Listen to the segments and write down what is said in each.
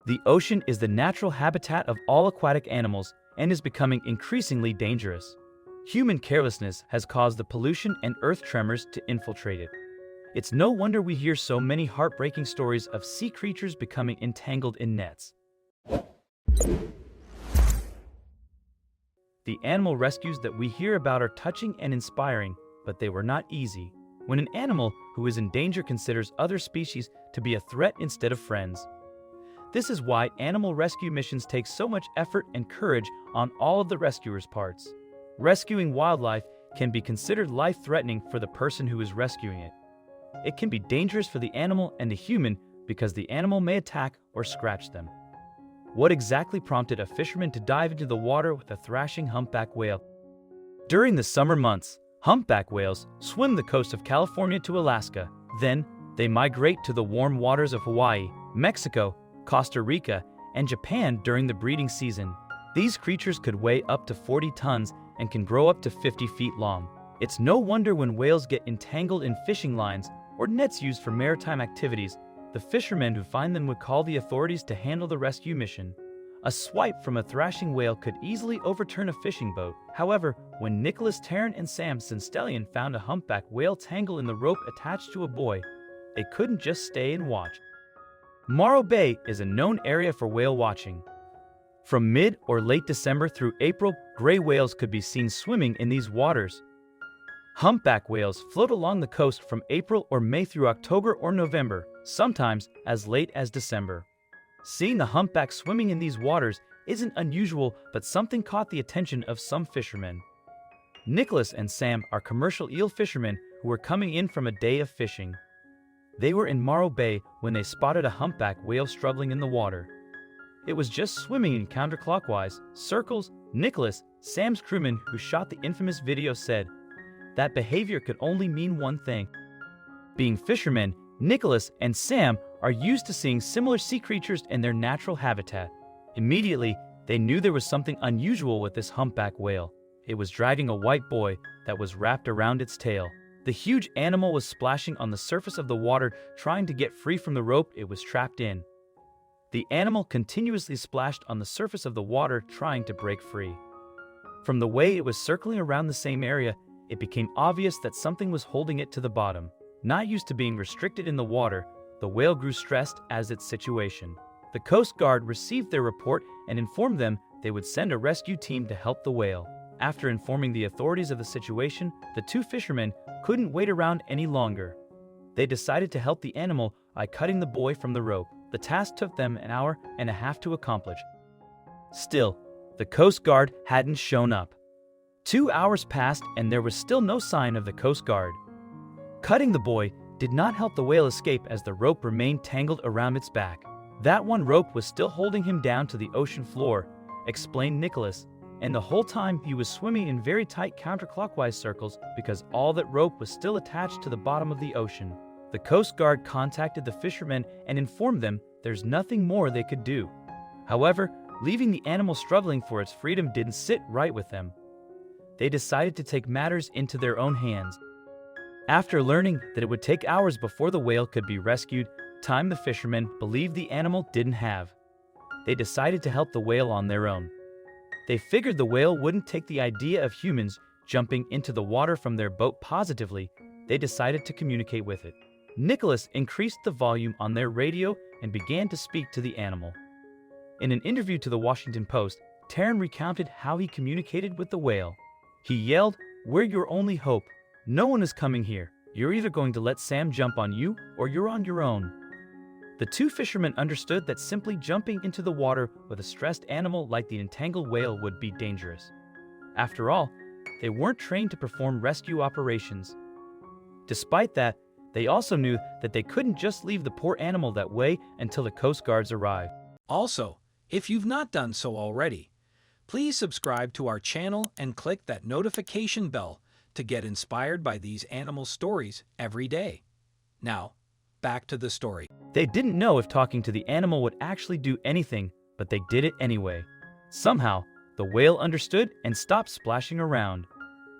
The ocean is the natural habitat of all aquatic animals and is becoming increasingly dangerous. Human carelessness has caused the pollution and earth tremors to infiltrate it. It's no wonder we hear so many heartbreaking stories of sea creatures becoming entangled in nets. The animal rescues that we hear about are touching and inspiring, but they were not easy. When an animal who is in danger considers other species to be a threat instead of friends. This is why animal rescue missions take so much effort and courage on all of the rescuers' parts. Rescuing wildlife can be considered life-threatening for the person who is rescuing it. It can be dangerous for the animal and the human because the animal may attack or scratch them. What exactly prompted a fisherman to dive into the water with a thrashing humpback whale? During the summer months, humpback whales swim the coast of California to Alaska. Then, they migrate to the warm waters of Hawaii, Mexico, Costa Rica, and Japan during the breeding season. These creatures could weigh up to 40 tons and can grow up to 50 feet long. It's no wonder when whales get entangled in fishing lines or nets used for maritime activities, the fishermen who find them would call the authorities to handle the rescue mission. A swipe from a thrashing whale could easily overturn a fishing boat. However, when Nicholas Tarrant and Sam Sinstellian found a humpback whale tangled in the rope attached to a buoy, they couldn't just stay and watch. Morro Bay is a known area for whale watching. From mid or late December through April, gray whales could be seen swimming in these waters. Humpback whales float along the coast from April or May through October or November, sometimes as late as December. Seeing the humpback swimming in these waters isn't unusual, but something caught the attention of some fishermen. Nicholas and Sam are commercial eel fishermen who were coming in from a day of fishing. They were in Morro Bay when they spotted a humpback whale struggling in the water. It was just swimming in counterclockwise circles. Nicholas, Sam's crewman who shot the infamous video, said that behavior could only mean one thing. Being fishermen, Nicholas and Sam are used to seeing similar sea creatures in their natural habitat. Immediately, they knew there was something unusual with this humpback whale. It was dragging a white buoy that was wrapped around its tail. The huge animal was splashing on the surface of the water, trying to get free from the rope it was trapped in. The animal continuously splashed on the surface of the water, trying to break free. From the way it was circling around the same area, it became obvious that something was holding it to the bottom. Not used to being restricted in the water, the whale grew stressed at its situation. The Coast Guard received their report and informed them they would send a rescue team to help the whale. After informing the authorities of the situation, the two fishermen couldn't wait around any longer. They decided to help the animal by cutting the buoy from the rope. The task took them an hour and a half to accomplish. Still, the Coast Guard hadn't shown up. 2 hours passed and there was still no sign of the Coast Guard. Cutting the buoy did not help the whale escape as the rope remained tangled around its back. That one rope was still holding him down to the ocean floor, explained Nicholas, and the whole time he was swimming in very tight counterclockwise circles because all that rope was still attached to the bottom of the ocean. The Coast Guard contacted the fishermen and informed them there's nothing more they could do. However, leaving the animal struggling for its freedom didn't sit right with them. They decided to take matters into their own hands. After learning that it would take hours before the whale could be rescued, time the fishermen believed the animal didn't have, they decided to help the whale on their own. They figured the whale wouldn't take the idea of humans jumping into the water from their boat positively. They decided to communicate with it. Nicholas increased the volume on their radio and began to speak to the animal. In an interview to the Washington Post, Tarrant recounted how he communicated with the whale. He yelled, "We're your only hope. No one is coming here. You're either going to let Sam jump on you or you're on your own." The two fishermen understood that simply jumping into the water with a stressed animal like the entangled whale would be dangerous. After all, they weren't trained to perform rescue operations. Despite that, they also knew that they couldn't just leave the poor animal that way until the Coast Guards arrived. Also, if you've not done so already, please subscribe to our channel and click that notification bell to get inspired by these animal stories every day. Now, back to the story. They didn't know if talking to the animal would actually do anything, but they did it anyway. Somehow, the whale understood and stopped splashing around.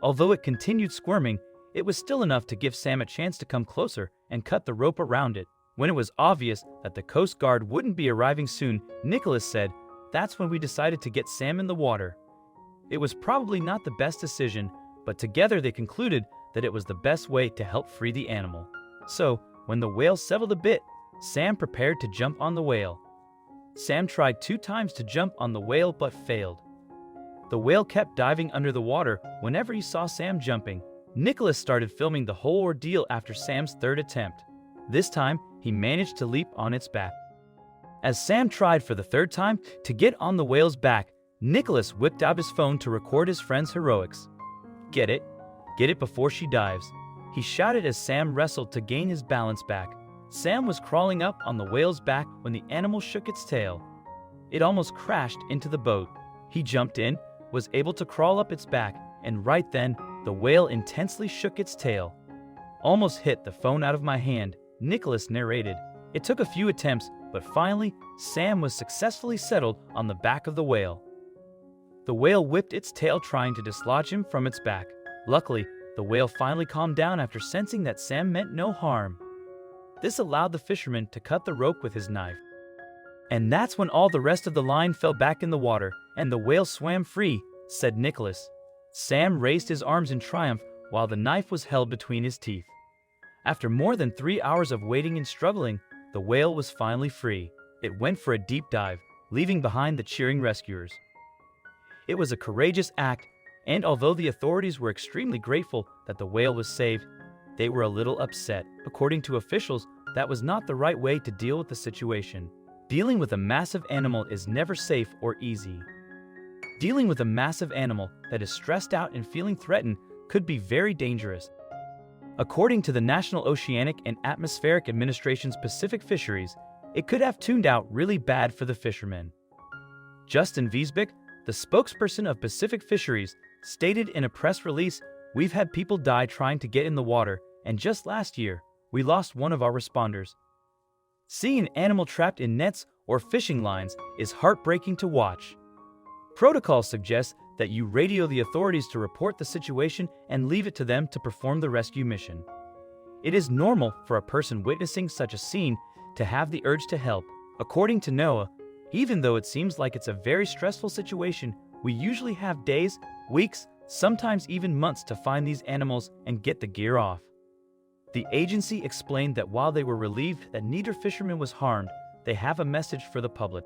Although it continued squirming, it was still enough to give Sam a chance to come closer and cut the rope around it. When it was obvious that the Coast Guard wouldn't be arriving soon, Nicholas said, "That's when we decided to get Sam in the water." It was probably not the best decision, but together they concluded that it was the best way to help free the animal. So, when the whale settled a bit, Sam prepared to jump on the whale. Sam tried 2 times to jump on the whale but failed. The whale kept diving under the water whenever he saw Sam jumping. Nicholas started filming the whole ordeal after Sam's 3rd attempt. This time, he managed to leap on its back. As Sam tried for the 3rd time to get on the whale's back, Nicholas whipped out his phone to record his friend's heroics. Get it? Get it before she dives," he shouted as Sam wrestled to gain his balance back. Sam was crawling up on the whale's back when the animal shook its tail. It almost crashed into the boat. He jumped in, was able to crawl up its back, and right then, the whale intensely shook its tail. "Almost hit the phone out of my hand," Nicholas narrated. It took a few attempts, but finally, Sam was successfully settled on the back of the whale. The whale whipped its tail trying to dislodge him from its back. Luckily, the whale finally calmed down after sensing that Sam meant no harm. This allowed the fisherman to cut the rope with his knife. "And that's when all the rest of the line fell back in the water, and the whale swam free," said Nicholas. Sam raised his arms in triumph while the knife was held between his teeth. After more than 3 hours of waiting and struggling, the whale was finally free. It went for a deep dive, leaving behind the cheering rescuers. It was a courageous act, and although the authorities were extremely grateful that the whale was saved, they were a little upset. According to officials, that was not the right way to deal with the situation. Dealing with a massive animal is never safe or easy. Dealing with a massive animal that is stressed out and feeling threatened could be very dangerous. According to the National Oceanic and Atmospheric Administration's Pacific Fisheries, it could have turned out really bad for the fishermen. Justin Wiesbeck, the spokesperson of Pacific Fisheries, stated in a press release, "We've had people die trying to get in the water, and just last year, we lost one of our responders." Seeing an animal trapped in nets or fishing lines is heartbreaking to watch. Protocol suggests that you radio the authorities to report the situation and leave it to them to perform the rescue mission. It is normal for a person witnessing such a scene to have the urge to help. According to NOAA, even though it seems like it's a very stressful situation, we usually have days, weeks, sometimes even months to find these animals and get the gear off. The agency explained that while they were relieved that neither fisherman was harmed, they have a message for the public.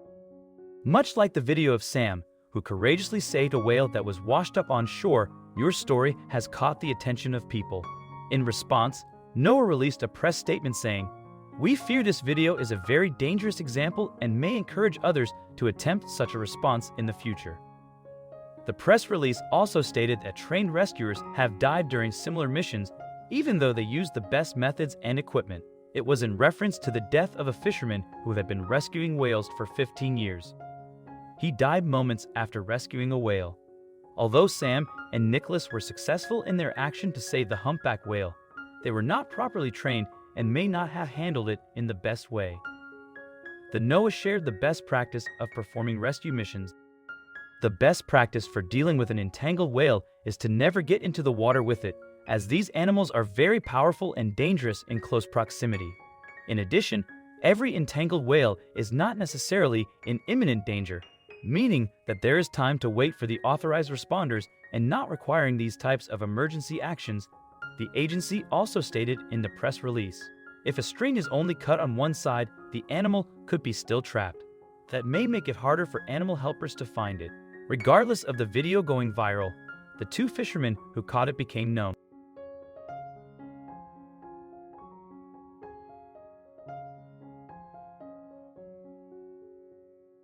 Much like the video of Sam, who courageously saved a whale that was washed up on shore, your story has caught the attention of people. In response, NOAA released a press statement saying, "We fear this video is a very dangerous example and may encourage others to attempt such a response in the future." The press release also stated that trained rescuers have died during similar missions, even though they used the best methods and equipment. It was in reference to the death of a fisherman who had been rescuing whales for 15 years. He died moments after rescuing a whale. Although Sam and Nicholas were successful in their action to save the humpback whale, they were not properly trained and may not have handled it in the best way. The NOAA shared the best practice of performing rescue missions. The best practice for dealing with an entangled whale is to never get into the water with it, as these animals are very powerful and dangerous in close proximity. In addition, every entangled whale is not necessarily in imminent danger, meaning that there is time to wait for the authorized responders and not requiring these types of emergency actions, the agency also stated in the press release. If a string is only cut on one side, the animal could be still trapped. That may make it harder for animal helpers to find it. Regardless of the video going viral, the 2 fishermen who caught it became known.